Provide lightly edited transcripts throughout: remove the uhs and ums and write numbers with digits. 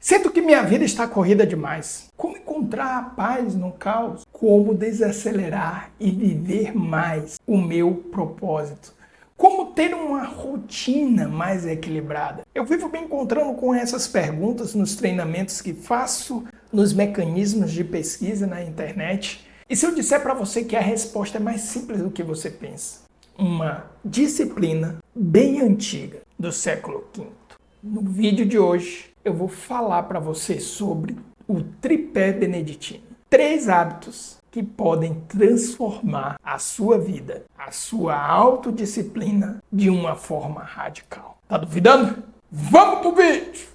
Sinto que minha vida está corrida demais. Como encontrar a paz no caos? Como desacelerar e viver mais o meu propósito? Como ter uma rotina mais equilibrada? Eu vivo me encontrando com essas perguntas nos treinamentos que faço, nos mecanismos de pesquisa na internet. E se eu disser para você que a resposta é mais simples do que você pensa? Uma disciplina bem antiga do século V. No vídeo de hoje, eu vou falar para você sobre o tripé beneditino. 3 hábitos que podem transformar a sua vida, a sua autodisciplina de uma forma radical. Tá duvidando? Vamos pro vídeo!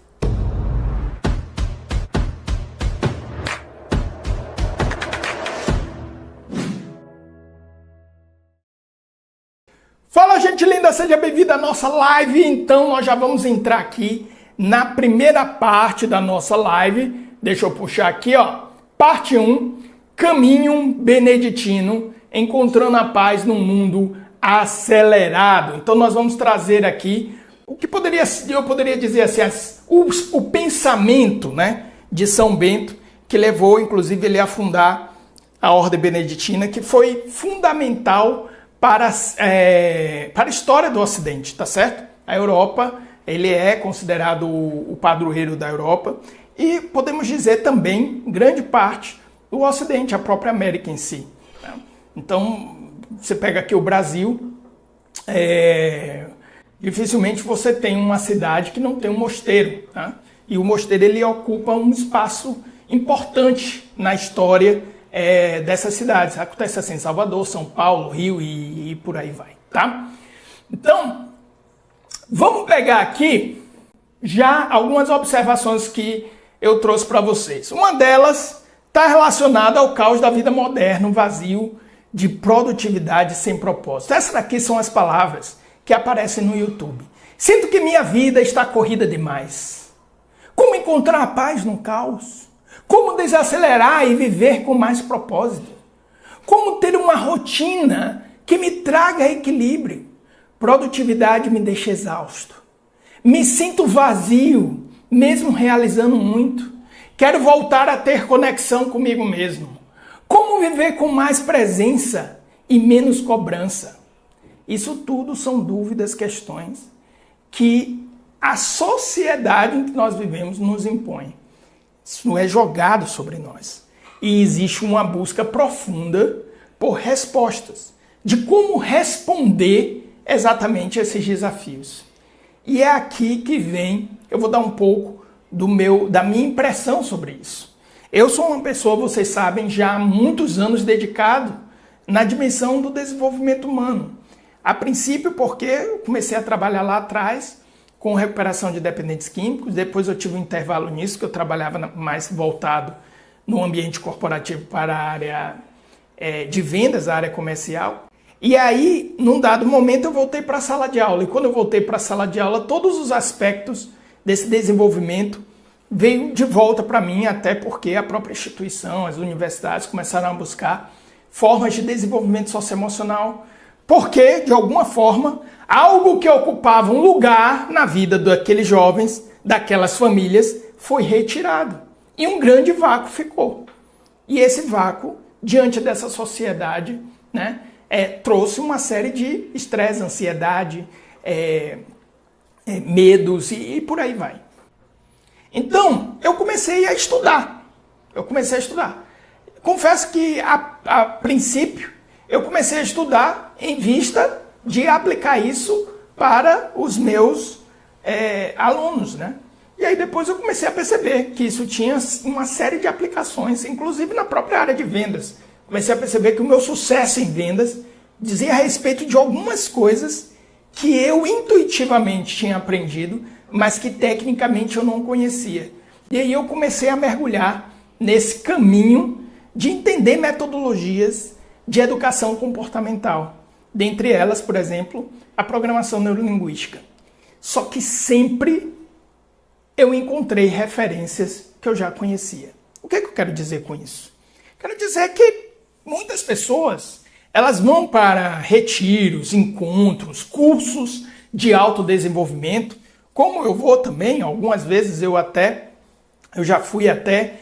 Fala, gente linda, seja bem-vinda à nossa live. Então, nós já vamos entrar aqui na primeira parte da nossa live. Deixa eu puxar aqui, ó. Parte 1, Caminho Beneditino, encontrando a paz num mundo acelerado. Então, nós vamos trazer aqui o que eu poderia dizer assim, o pensamento, né, de São Bento, que levou, inclusive, ele a fundar a Ordem Beneditina, que foi fundamental para a história do Ocidente, tá certo? A Europa, ele é considerado o padroeiro da Europa e podemos dizer também, em grande parte, o Ocidente, a própria América em si. Né? Então, você pega aqui o Brasil, dificilmente você tem uma cidade que não tem um mosteiro. Tá? E o mosteiro ele ocupa um espaço importante na história dessas cidades. Acontece assim em Salvador, São Paulo, Rio e por aí vai, tá? Então, vamos pegar aqui já algumas observações que eu trouxe para vocês. Uma delas está relacionada ao caos da vida moderna, vazio de produtividade sem propósito. Essas daqui são as palavras que aparecem no YouTube. Sinto que minha vida está corrida demais. Como encontrar a paz no caos? Como desacelerar e viver com mais propósito? Como ter uma rotina que me traga equilíbrio? Produtividade me deixa exausto. Me sinto vazio, mesmo realizando muito. Quero voltar a ter conexão comigo mesmo. Como viver com mais presença e menos cobrança? Isso tudo são dúvidas, questões que a sociedade em que nós vivemos nos impõe. Isso é jogado sobre nós. E existe uma busca profunda por respostas, de como responder exatamente a esses desafios. E é aqui que vem, eu vou dar um pouco da minha impressão sobre isso. Eu sou uma pessoa, vocês sabem, já há muitos anos dedicado na dimensão do desenvolvimento humano. A princípio porque eu comecei a trabalhar lá atrás com recuperação de dependentes químicos, depois eu tive um intervalo nisso, que eu trabalhava mais voltado no ambiente corporativo para a área de vendas, a área comercial. E aí, num dado momento, eu voltei para a sala de aula. E quando eu voltei para a sala de aula, todos os aspectos desse desenvolvimento veio de volta para mim, até porque a própria instituição, as universidades começaram a buscar formas de desenvolvimento socioemocional, porque, de alguma forma, algo que ocupava um lugar na vida daqueles jovens, daquelas famílias, foi retirado. E um grande vácuo ficou. E esse vácuo, diante dessa sociedade, né, trouxe uma série de estresse, ansiedade, medos e por aí vai. Então, eu comecei a estudar. Confesso que, a princípio, eu comecei a estudar em vista de aplicar isso para os meus alunos, né? E aí depois eu comecei a perceber que isso tinha uma série de aplicações, inclusive na própria área de vendas. Comecei a perceber que o meu sucesso em vendas dizia a respeito de algumas coisas que eu intuitivamente tinha aprendido, mas que tecnicamente eu não conhecia. E aí eu comecei a mergulhar nesse caminho de entender metodologias de educação comportamental. Dentre elas, por exemplo, a programação neurolinguística. Só que sempre eu encontrei referências que eu já conhecia. O que eu quero dizer com isso? Quero dizer que muitas pessoas, elas vão para retiros, encontros, cursos de autodesenvolvimento, como eu vou também, algumas vezes eu até eu já fui até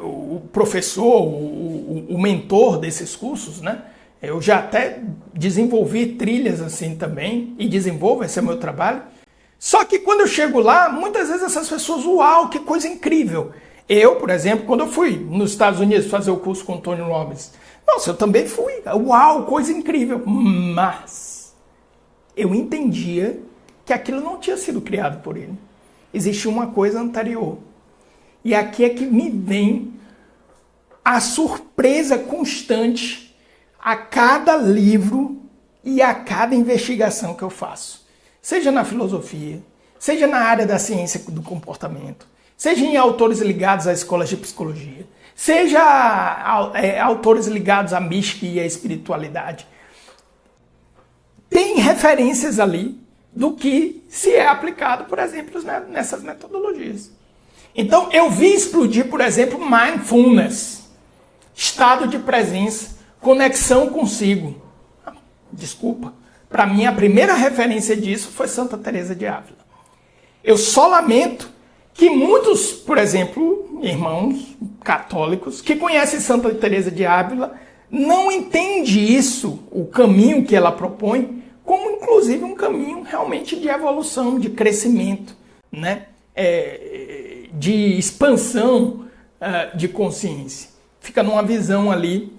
o professor, o mentor desses cursos, né? Eu já até desenvolvi trilhas assim também, e desenvolvo, esse é o meu trabalho. Só que quando eu chego lá, muitas vezes essas pessoas, uau, que coisa incrível. Eu, por exemplo, quando eu fui nos Estados Unidos fazer o curso com o Tony Robbins, nossa, eu também fui, uau, coisa incrível. Mas eu entendia que aquilo não tinha sido criado por ele. Existia uma coisa anterior. E aqui é que me vem a surpresa constante a cada livro e a cada investigação que eu faço. Seja na filosofia, seja na área da ciência do comportamento, seja em autores ligados a escolas de psicologia, seja autores ligados à mística e à espiritualidade. Tem referências ali do que se é aplicado, por exemplo, nessas metodologias. Então, eu vi explodir, por exemplo, mindfulness, estado de presença, conexão consigo. Desculpa, para mim a primeira referência disso foi Santa Teresa de Ávila. Eu só lamento que muitos, por exemplo, irmãos católicos que conhecem Santa Teresa de Ávila não entendem isso, o caminho que ela propõe, como inclusive um caminho realmente de evolução, de crescimento, né? De expansão de consciência. Fica numa visão ali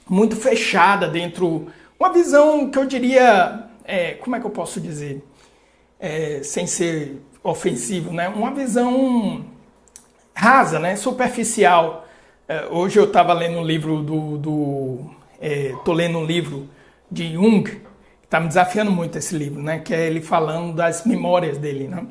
muito fechada dentro, uma visão que eu diria, como é que eu posso dizer, sem ser ofensivo, né? Uma visão rasa, né? Superficial. Hoje eu estava lendo um livro tô lendo um livro de Jung, está me desafiando muito esse livro, né? Que é ele falando das memórias dele, né?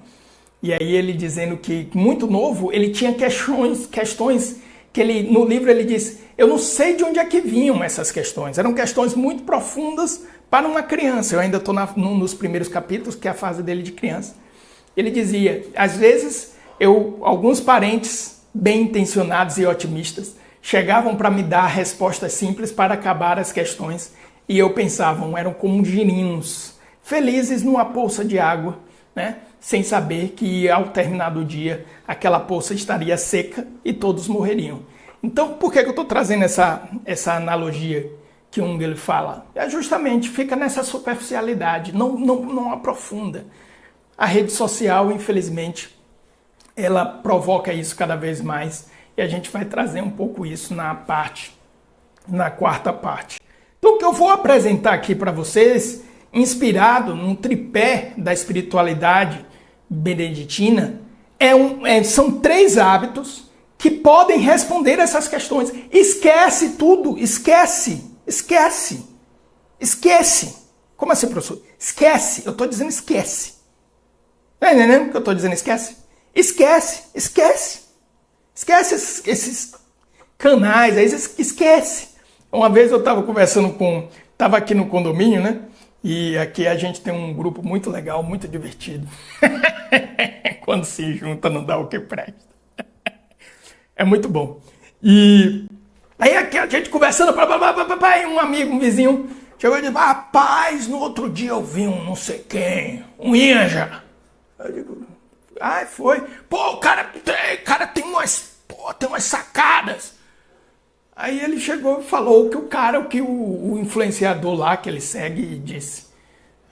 E aí ele dizendo que, muito novo, ele tinha questões que ele, no livro ele diz, eu não sei de onde é que vinham essas questões. Eram questões muito profundas para uma criança. Eu ainda estou nos primeiros capítulos, que é a fase dele de criança. Ele dizia, às vezes, alguns parentes bem intencionados e otimistas chegavam para me dar respostas simples para acabar as questões e eu pensava, eram como girinos, felizes numa poça de água, né? Sem saber que ao terminar do dia aquela poça estaria seca e todos morreriam. Então, por que eu estou trazendo essa analogia que Jung ele fala? Justamente, fica nessa superficialidade, não aprofunda. A rede social, infelizmente, ela provoca isso cada vez mais e a gente vai trazer um pouco isso na quarta parte. Então, o que eu vou apresentar aqui para vocês, inspirado num tripé da espiritualidade beneditina, são 3 hábitos que podem responder essas questões. Esquece tudo, esquece. Como assim, professor? Esquece, eu estou dizendo esquece. Tá entendendo o que eu estou dizendo esquece? Esquece esses canais, aí esquece. Uma vez eu estava conversando estava aqui no condomínio, né? E aqui a gente tem um grupo muito legal, muito divertido. Quando se junta não dá o que presta. É muito bom. E aí aqui a gente conversando, e um amigo, um vizinho, chegou e disse, rapaz, no outro dia eu vi um não sei quem, um Inja. Eu digo, foi. Pô, o cara tem umas sacadas. Aí ele chegou e falou que o influenciador lá que ele segue disse.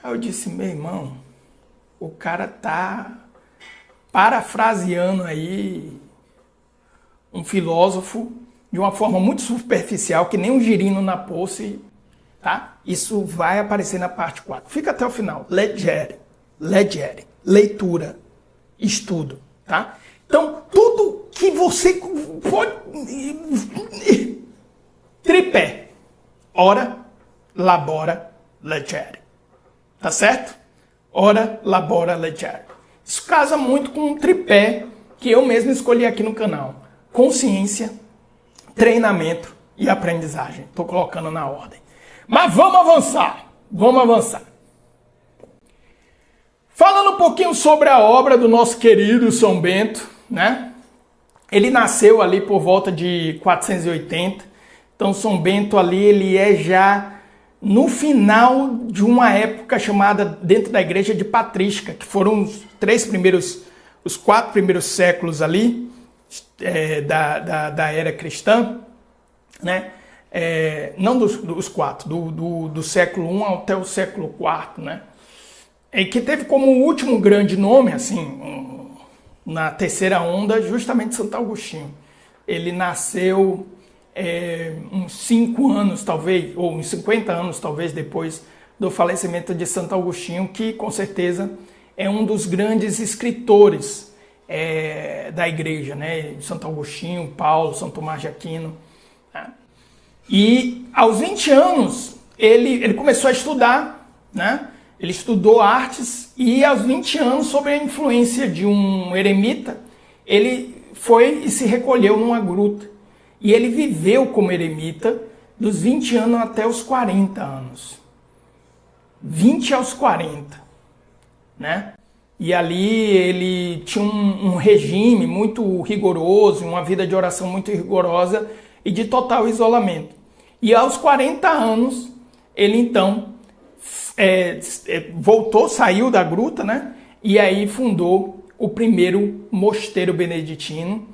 Aí eu disse, meu irmão, o cara tá parafraseando aí um filósofo de uma forma muito superficial, que nem um girino na poça, tá? Isso vai aparecer na parte 4. Fica até o final. Legere, leitura, estudo, tá? Então, tudo que você pode... Tripé. Ora, labora, legere. Tá certo? Ora, labora, legere. Isso casa muito com um tripé que eu mesmo escolhi aqui no canal. Consciência, treinamento e aprendizagem. Estou colocando na ordem. Mas vamos avançar. Falando um pouquinho sobre a obra do nosso querido São Bento, né? Ele nasceu ali por volta de 480. Então São Bento ali, ele é já no final de uma época chamada dentro da igreja de patrística, que foram os 4 primeiros séculos ali, da era cristã, né? Não dos quatro, do século I até o século IV, né? Que teve como último grande nome, assim, na terceira onda, justamente Santo Agostinho. Ele nasceu uns 5 anos, talvez, ou uns 50 anos, talvez, depois do falecimento de Santo Agostinho, que, com certeza, é um dos grandes escritores da igreja, né? Santo Agostinho, Paulo, São Tomás de Aquino. Né? E, aos 20 anos, ele começou a estudar, né? Ele estudou artes e, aos 20 anos, sob a influência de um eremita, ele foi e se recolheu numa gruta. E ele viveu como eremita dos 20 anos até os 40 anos. 20 aos 40, né? E ali ele tinha um regime muito rigoroso, uma vida de oração muito rigorosa e de total isolamento. E aos 40 anos, ele então voltou, saiu da gruta, né? E aí fundou o primeiro mosteiro beneditino,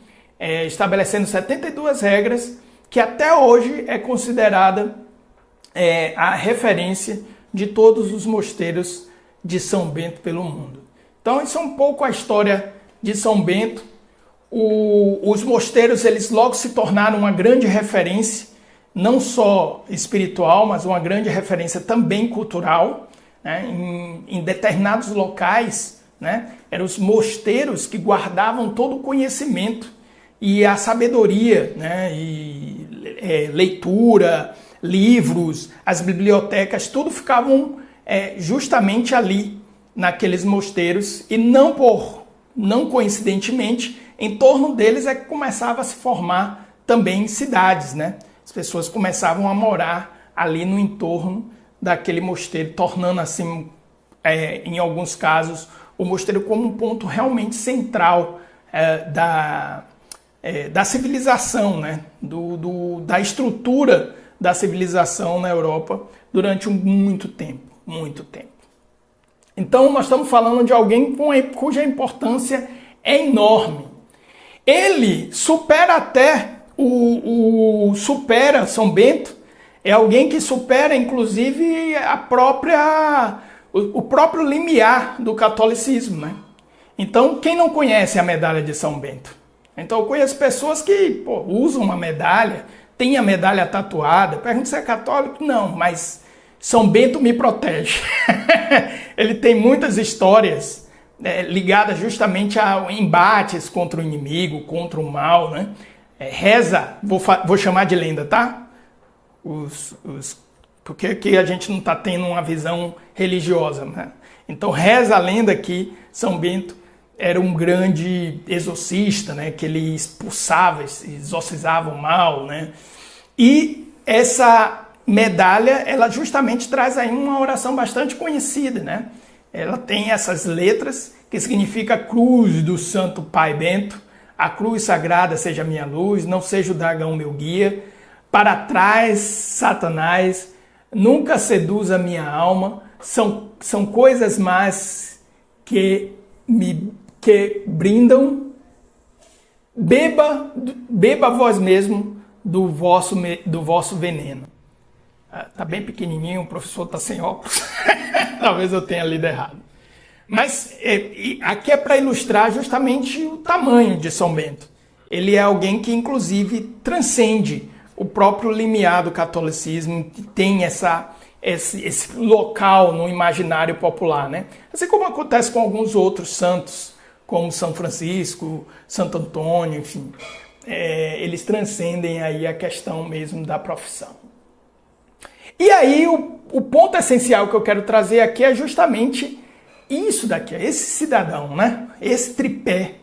estabelecendo 72 regras, que até hoje é considerada a referência de todos os mosteiros de São Bento pelo mundo. Então, isso é um pouco a história de São Bento. Os mosteiros, eles logo se tornaram uma grande referência, não só espiritual, mas uma grande referência também cultural, né? Em determinados locais, né? Eram os mosteiros que guardavam todo o conhecimento e a sabedoria, né? E leitura, livros, as bibliotecas, tudo ficavam justamente ali, naqueles mosteiros, e não coincidentemente, em torno deles é que começava a se formar também cidades, né? As pessoas começavam a morar ali no entorno daquele mosteiro, tornando assim, em alguns casos, o mosteiro como um ponto realmente central da civilização, né? Da estrutura da civilização na Europa durante muito tempo. Então, nós estamos falando de alguém cuja importância é enorme. Ele supera até supera São Bento, é alguém que supera, inclusive, o próprio limiar do catolicismo, né? Então, quem não conhece a medalha de São Bento? Então, eu conheço pessoas que usam uma medalha, tem a medalha tatuada, pergunta se é católico? Não, mas São Bento me protege. Ele tem muitas histórias ligadas justamente a embates contra o inimigo, contra o mal, né? Reza, vou chamar de lenda, tá? Porque aqui a gente não está tendo uma visão religiosa, né? Então reza a lenda que São Bento era um grande exorcista, né? Que ele expulsava, exorcizava o mal, né? E essa medalha, ela justamente traz aí uma oração bastante conhecida, né? Ela tem essas letras que significa cruz do Santo Pai Bento, a cruz sagrada seja minha luz, não seja o dragão meu guia, para trás, Satanás, nunca seduza minha alma, são coisas más que brindam, beba vós mesmo do vosso veneno. Tá bem pequenininho, o professor tá sem óculos, talvez eu tenha lido errado. Mas aqui é para ilustrar justamente o tamanho de São Bento. Ele é alguém que, inclusive, transcende o próprio limiar do catolicismo, que tem esse local no imaginário popular, né? Assim como acontece com alguns outros santos, como São Francisco, Santo Antônio, enfim. Eles transcendem aí a questão mesmo da profissão. E aí, o ponto essencial que eu quero trazer aqui é justamente isso daqui, esse cidadão, né? Esse tripé,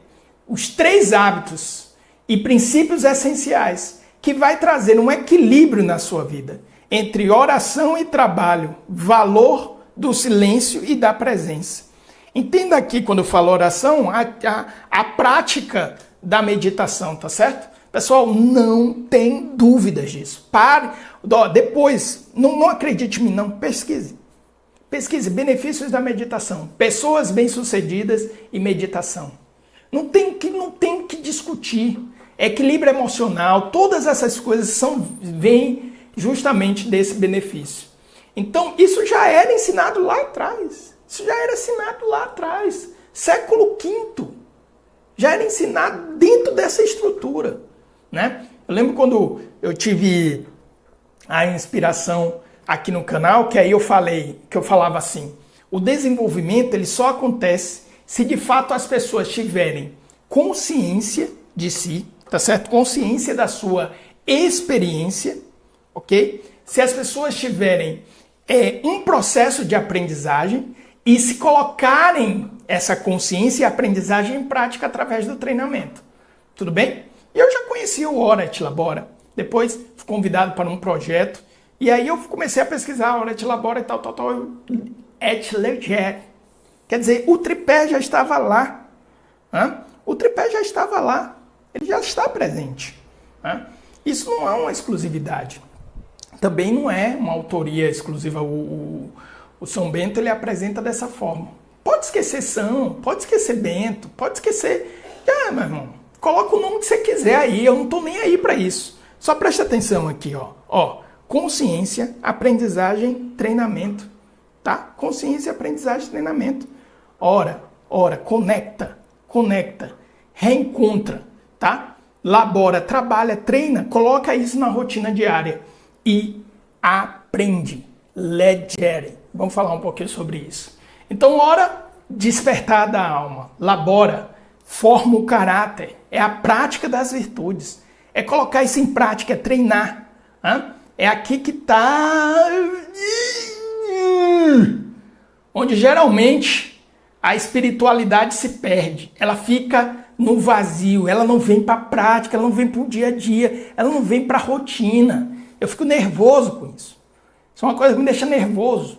os 3 hábitos e princípios essenciais que vai trazer um equilíbrio na sua vida entre oração e trabalho, valor do silêncio e da presença. Entenda aqui, quando eu falo oração, a prática da meditação, tá certo? Pessoal, não tem dúvidas disso. Pare, depois, não acredite em mim, não, pesquise. Pesquise benefícios da meditação, pessoas bem-sucedidas e meditação. Não tem que discutir. Equilíbrio emocional, todas essas coisas vêm justamente desse benefício. Então, isso já era ensinado lá atrás. Século V. Já era ensinado dentro dessa estrutura, né? Eu lembro quando eu tive a inspiração aqui no canal, que aí eu falava assim, o desenvolvimento ele só acontece se de fato as pessoas tiverem consciência de si, tá certo? Consciência da sua experiência, ok? Se as pessoas tiverem um processo de aprendizagem e se colocarem essa consciência e aprendizagem em prática através do treinamento. Tudo bem? E eu já conhecia o Ora et Labora. Depois fui convidado para um projeto e aí eu comecei a pesquisar Ora et Labora e tal, et Legere. Quer dizer, o tripé já estava lá. O tripé já estava lá. Ele já está presente. Isso não é uma exclusividade. Também não é uma autoria exclusiva. O São Bento ele apresenta dessa forma. Pode esquecer São, pode esquecer Bento, pode esquecer... meu irmão, coloca o nome que você quiser aí, eu não estou nem aí para isso. Só presta atenção aqui, ó. Consciência, aprendizagem, treinamento. Tá? Consciência, aprendizagem, treinamento. Ora, conecta, reencontra, tá? Labora, trabalha, treina, coloca isso na rotina diária e aprende. Legere. Vamos falar um pouquinho sobre isso. Então, ora, despertar da alma. Labora, forma o caráter. É a prática das virtudes. É colocar isso em prática, é treinar. É aqui que está... onde geralmente a espiritualidade se perde. Ela fica no vazio, ela não vem para a prática, ela não vem para o dia a dia, ela não vem para a rotina. Eu fico nervoso com isso. Isso é uma coisa que me deixa nervoso.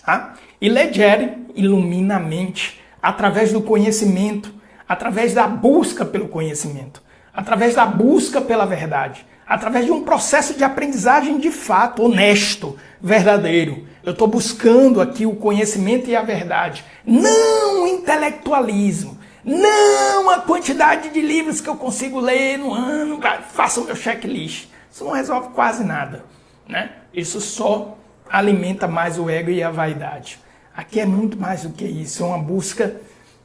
Tá? E Legere ilumina a mente através do conhecimento, através da busca pelo conhecimento, através da busca pela verdade, através de um processo de aprendizagem de fato, honesto, verdadeiro. Eu estou buscando aqui o conhecimento e a verdade. Não o intelectualismo. Não a quantidade de livros que eu consigo ler no ano. Faça o meu checklist. Isso não resolve quase nada, né? Isso só alimenta mais o ego e a vaidade. Aqui é muito mais do que isso. É uma busca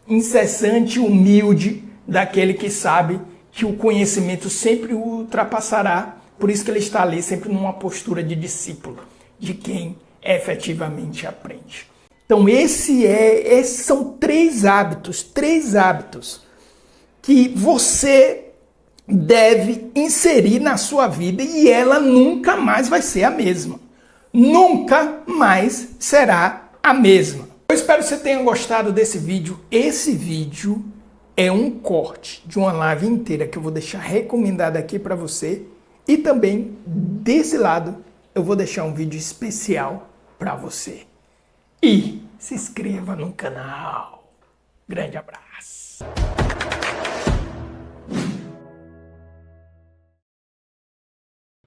incessante e humilde daquele que sabe que o conhecimento sempre o ultrapassará. Por isso que ele está ali sempre numa postura de discípulo, de quem efetivamente aprende. Então esses são três hábitos que você deve inserir na sua vida e ela nunca mais vai ser a mesma. Nunca mais será a mesma. Eu espero que você tenha gostado desse vídeo. Esse vídeo é um corte de uma live inteira que eu vou deixar recomendada aqui para você. E também, desse lado, eu vou deixar um vídeo especial para você. E se inscreva no canal. Grande abraço.